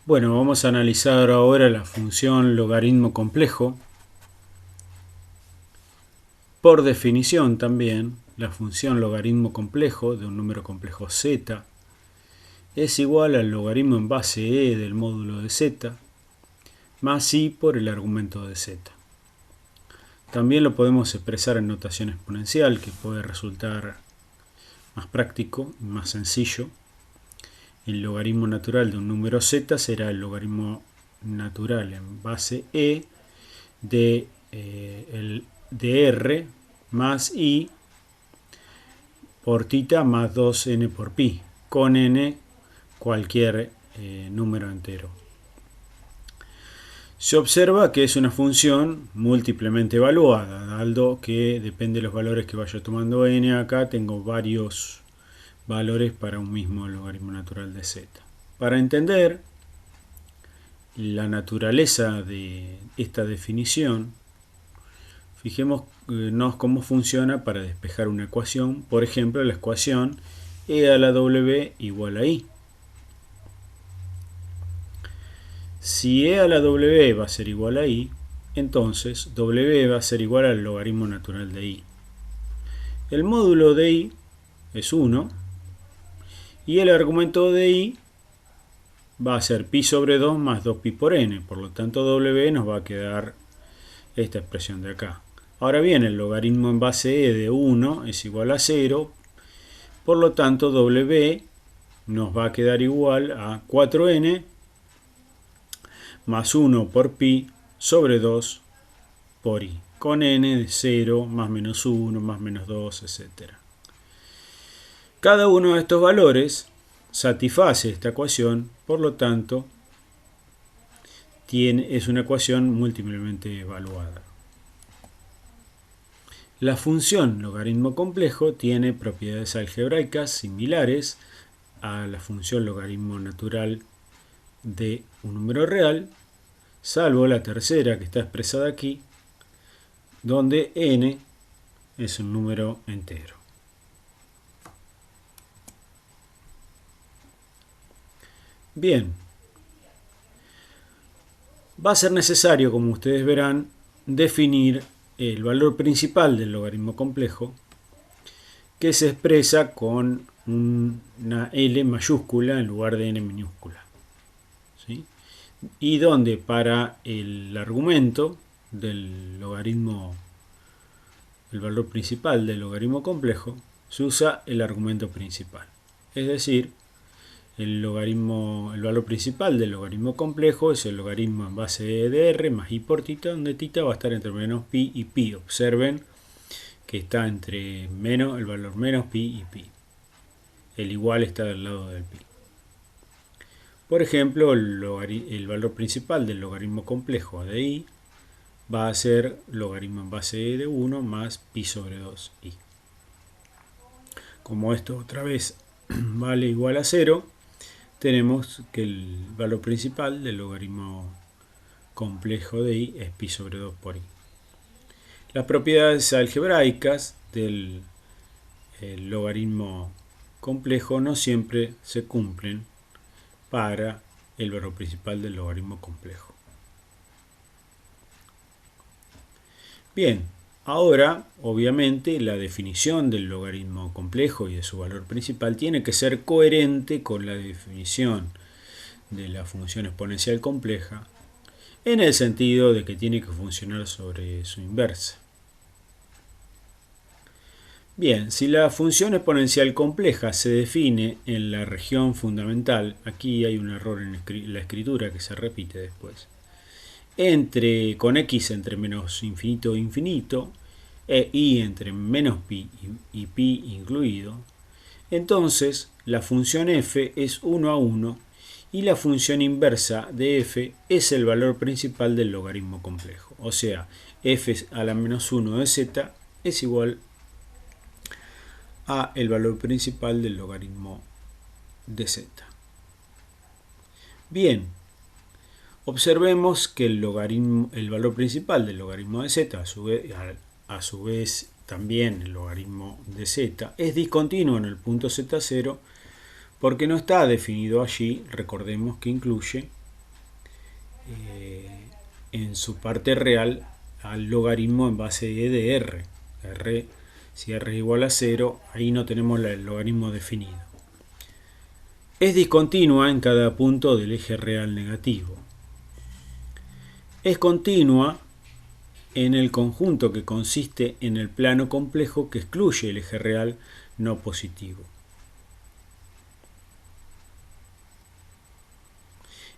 Bueno, vamos a analizar ahora la función logaritmo complejo. Por definición también, la función logaritmo complejo de un número complejo z es igual al logaritmo en base e del módulo de z más i por el argumento de z. También lo podemos expresar en notación exponencial, que puede resultar más práctico y más sencillo. El logaritmo natural de un número z será el logaritmo natural en base e de r más i por tita más 2n por pi, con n cualquier número entero. Se observa que es una función múltiplemente evaluada, dado que depende de los valores que vaya tomando n. Acá tengo varios valores para un mismo logaritmo natural de z. Para entender la naturaleza de esta definición, fijémonos cómo funciona para despejar una ecuación. Por ejemplo, la ecuación e a la w igual a i. Si e a la w va a ser igual a i, entonces w va a ser igual al logaritmo natural de i. El módulo de i es 1 y el argumento de i va a ser pi sobre 2 más 2pi por n. Por lo tanto, w nos va a quedar esta expresión de acá. Ahora bien, el logaritmo en base e de 1 es igual a 0. Por lo tanto, w nos va a quedar igual a 4n más 1 por pi sobre 2 por i, con n de 0, más menos 1, más menos 2, etc. Cada uno de estos valores satisface esta ecuación, por lo tanto, es una ecuación múltiplemente evaluada. La función logaritmo complejo tiene propiedades algebraicas similares a la función logaritmo natural de un número real, salvo la tercera que está expresada aquí, donde n es un número entero. Bien, va a ser necesario, como ustedes verán, definir el valor principal del logaritmo complejo, que se expresa con una L mayúscula en lugar de N minúscula. ¿Sí? Y donde para el argumento del logaritmo, el valor principal del logaritmo complejo, se usa el argumento principal. Es decir, el valor principal del logaritmo complejo es el logaritmo en base de r más i por tita, donde tita va a estar entre menos pi y pi. Observen que está entre el valor menos pi y pi. El igual está del lado del pi. Por ejemplo, el valor principal del logaritmo complejo de i va a ser logaritmo en base de 1 más pi sobre 2i. Como esto otra vez vale igual a 0, tenemos que el valor principal del logaritmo complejo de i es pi sobre 2 por i. Las propiedades algebraicas del logaritmo complejo no siempre se cumplen para el valor principal del logaritmo complejo. Bien, ahora obviamente la definición del logaritmo complejo y de su valor principal tiene que ser coherente con la definición de la función exponencial compleja, en el sentido de que tiene que funcionar sobre su inversa. Bien, si la función exponencial compleja se define en la región fundamental, aquí hay un error en la escritura que se repite después, con x entre menos infinito e infinito, e y entre menos pi y pi incluido, entonces la función f es 1 a 1 y la función inversa de f es el valor principal del logaritmo complejo. O sea, f a la menos 1 de z es igual a el valor principal del logaritmo de z. Bien, observemos que el valor principal del logaritmo de z, a su vez también el logaritmo de z, es discontinuo en el punto z0 porque no está definido allí. Recordemos que incluye en su parte real al logaritmo en base de r. Si r es igual a 0, ahí no tenemos el logaritmo definido. Es discontinua en cada punto del eje real negativo. Es continua en el conjunto que consiste en el plano complejo que excluye el eje real no positivo.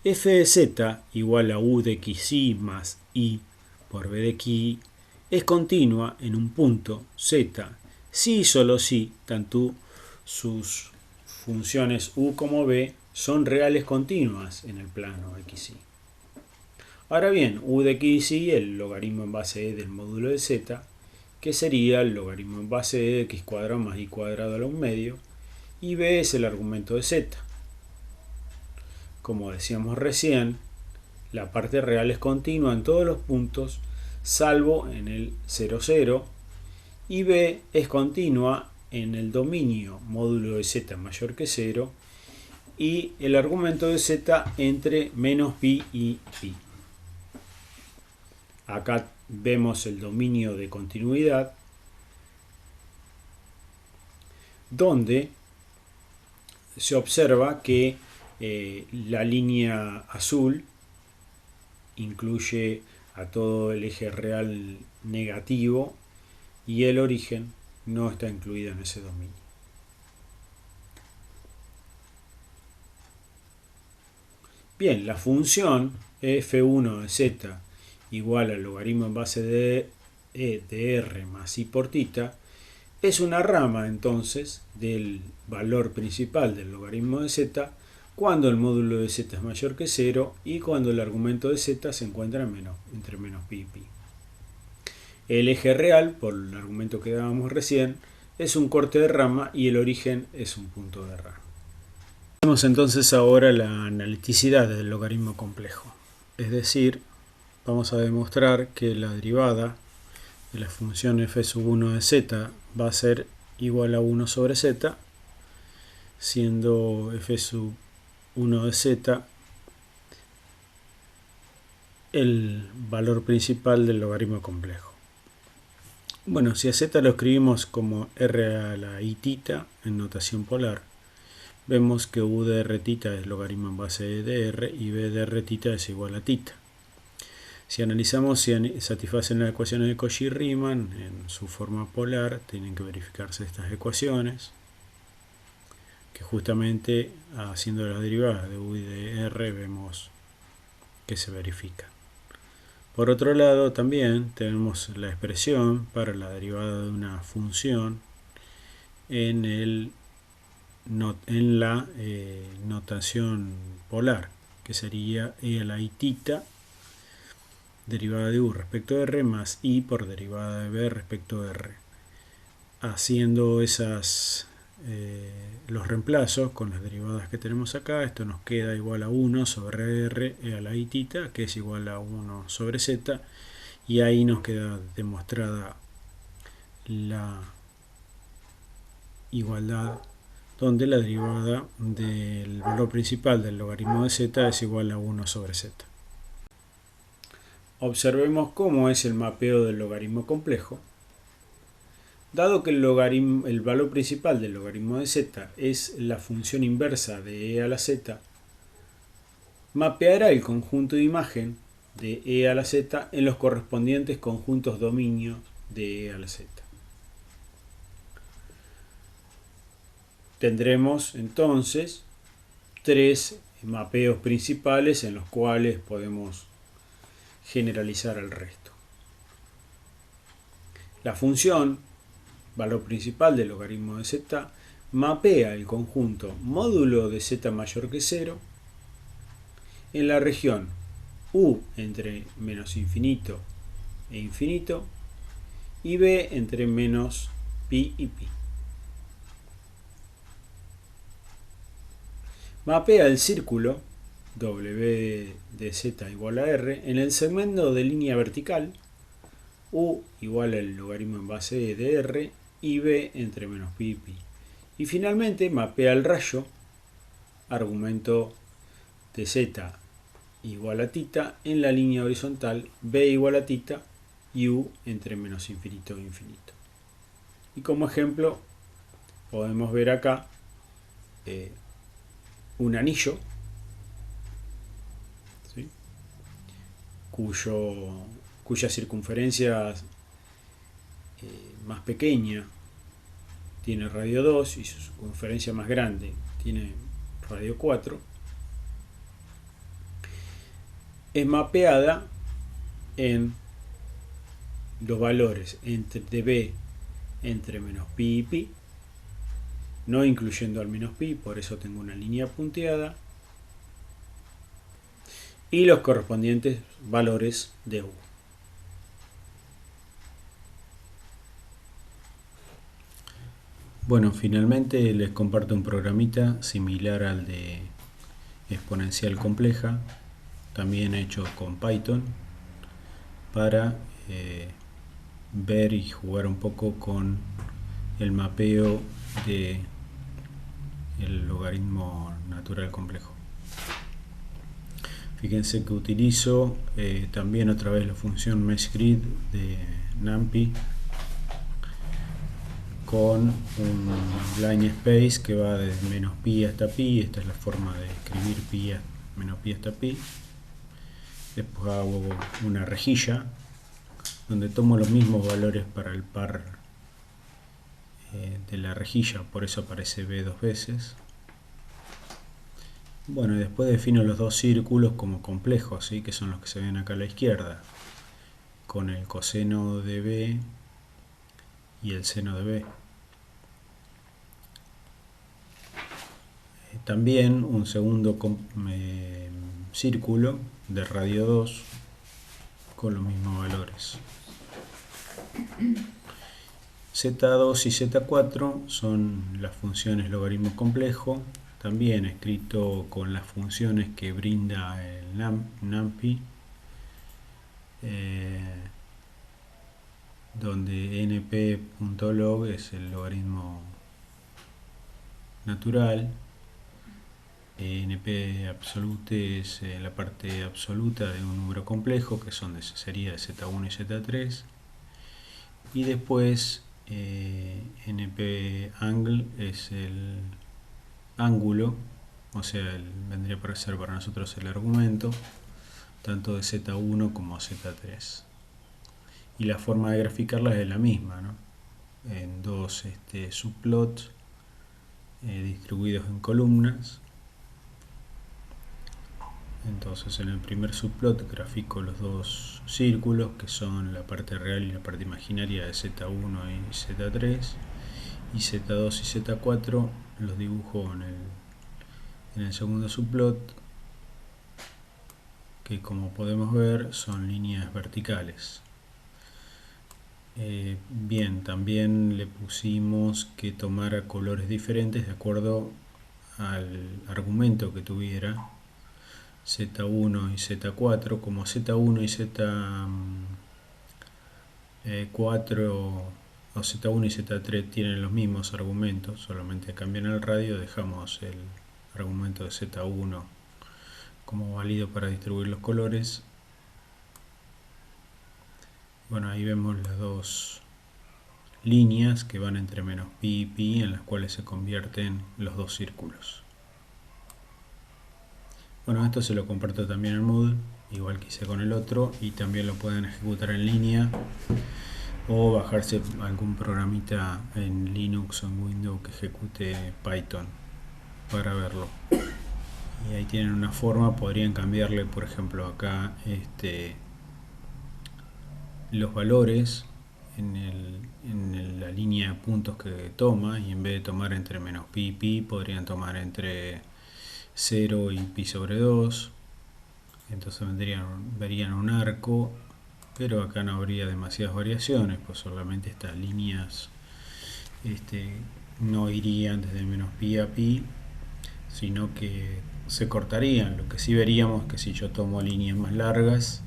F de z igual a u de xy más i por b de xy es continua en un punto z si y solo si tanto sus funciones u como b son reales continuas en el plano xy. Ahora bien, u de xy, el logaritmo en base e del módulo de z, que sería el logaritmo en base e de x cuadrado más y cuadrado a la 1/2, y b es el argumento de z. Como decíamos recién, la parte real es continua en todos los puntos, salvo en el 0, 0, y b es continua en el dominio módulo de z mayor que 0 y el argumento de z entre menos pi y pi. Acá vemos el dominio de continuidad, donde se observa que la línea azul incluye a todo el eje real negativo y el origen no está incluido en ese dominio. Bien, la función f1 de z igual al logaritmo en base de e de r más i por θ es una rama entonces del valor principal del logaritmo de z cuando el módulo de z es mayor que 0 y cuando el argumento de z se encuentra entre menos pi y pi. El eje real, por el argumento que dábamos recién, es un corte de rama y el origen es un punto de rama. Vemos entonces ahora la analiticidad del logaritmo complejo. Es decir, vamos a demostrar que la derivada de la función f1 de z va a ser igual a 1 sobre z, siendo f1 de z el valor principal del logaritmo complejo. Bueno, si a z lo escribimos como r a la i θ en notación polar, vemos que u de r θ es logaritmo en base de r y b de r θ es igual a θ. Si analizamos si satisfacen las ecuaciones de Cauchy-Riemann en su forma polar, tienen que verificarse estas ecuaciones, que justamente haciendo las derivadas de u y de r vemos que se verifican. Por otro lado, también tenemos la expresión para la derivada de una función en la notación polar, que sería e a la i θ derivada de u respecto de r más i por derivada de b respecto de r. Haciendo los reemplazos con las derivadas que tenemos acá, esto nos queda igual a 1 sobre r e a la i θ, que es igual a 1 sobre z, y ahí nos queda demostrada la igualdad donde la derivada del valor principal del logaritmo de z es igual a 1 sobre z. Observemos cómo es el mapeo del logaritmo complejo. Dado que el valor principal del logaritmo de z es la función inversa de e a la z, mapeará el conjunto de imagen de e a la z en los correspondientes conjuntos dominio de e a la z. Tendremos entonces tres mapeos principales en los cuales podemos generalizar el resto. La función valor principal del logaritmo de z mapea el conjunto módulo de z mayor que 0 en la región u entre menos infinito e infinito y b entre menos pi y pi. Mapea el círculo w de z igual a r en el segmento de línea vertical u igual al logaritmo en base de r y b entre menos pi y pi. Y finalmente mapea el rayo, argumento de z igual a tita, en la línea horizontal b igual a tita y u entre menos infinito e infinito. Y como ejemplo podemos ver acá un anillo, ¿sí?, cuya circunferencia más pequeña tiene radio 2 y su circunferencia más grande tiene radio 4, es mapeada en los valores de b entre menos pi y pi, no incluyendo al menos pi, por eso tengo una línea punteada, y los correspondientes valores de u. Bueno, finalmente les comparto un programita similar al de exponencial compleja, también hecho con Python, para ver y jugar un poco con el mapeo de el logaritmo natural complejo. Fíjense que utilizo también otra vez la función meshGrid de NumPy con un line space que va desde menos pi hasta pi. Esta es la forma de escribir menos pi hasta pi. Después hago una rejilla donde tomo los mismos valores para el par de la rejilla, por eso aparece b dos veces. Bueno, y después defino los dos círculos como complejos, ¿sí?, que son los que se ven acá a la izquierda, con el coseno de b y el seno de b. También un segundo círculo de radio 2 con los mismos valores. Z2 y Z4 son las funciones logaritmo complejo, también escrito con las funciones que brinda el NumPy, donde np.log es el logaritmo natural, np absolute es la parte absoluta de un número complejo, que sería Z1 y Z3, y después np angle es el ángulo, o sea, vendría a ser para nosotros el argumento, tanto de Z1 como Z3. Y la forma de graficarlas es la misma, ¿no?, en dos subplots distribuidos en columnas. Entonces en el primer subplot grafico los dos círculos, que son la parte real y la parte imaginaria de Z1 y Z3, y Z2 y Z4 los dibujo en el segundo subplot, que como podemos ver son líneas verticales. Bien, también le pusimos que tomara colores diferentes de acuerdo al argumento que tuviera Z1 y Z4, como Z1 y Z4 o Z1 y Z3 tienen los mismos argumentos, solamente cambian el radio, dejamos el argumento de Z1 como válido para distribuir los colores. Bueno, ahí vemos las dos líneas que van entre menos pi y pi, en las cuales se convierten los dos círculos. Bueno, esto se lo comparto también en Moodle, igual que hice con el otro, y también lo pueden ejecutar en línea o bajarse algún programita en Linux o en Windows que ejecute Python para verlo. Y ahí tienen una forma, podrían cambiarle, por ejemplo, acá los valores en la línea de puntos que toma, y en vez de tomar entre menos pi y pi, podrían tomar entre 0 y pi sobre 2. Entonces verían un arco, pero acá no habría demasiadas variaciones, pues solamente estas líneas no irían desde menos pi a pi, sino que se cortarían. Lo que sí veríamos es que si yo tomo líneas más largas,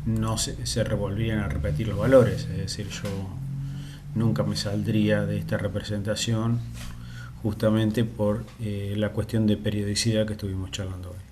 no se revolvían a repetir los valores, es decir, yo nunca me saldría de esta representación, justamente por la cuestión de periodicidad que estuvimos charlando hoy.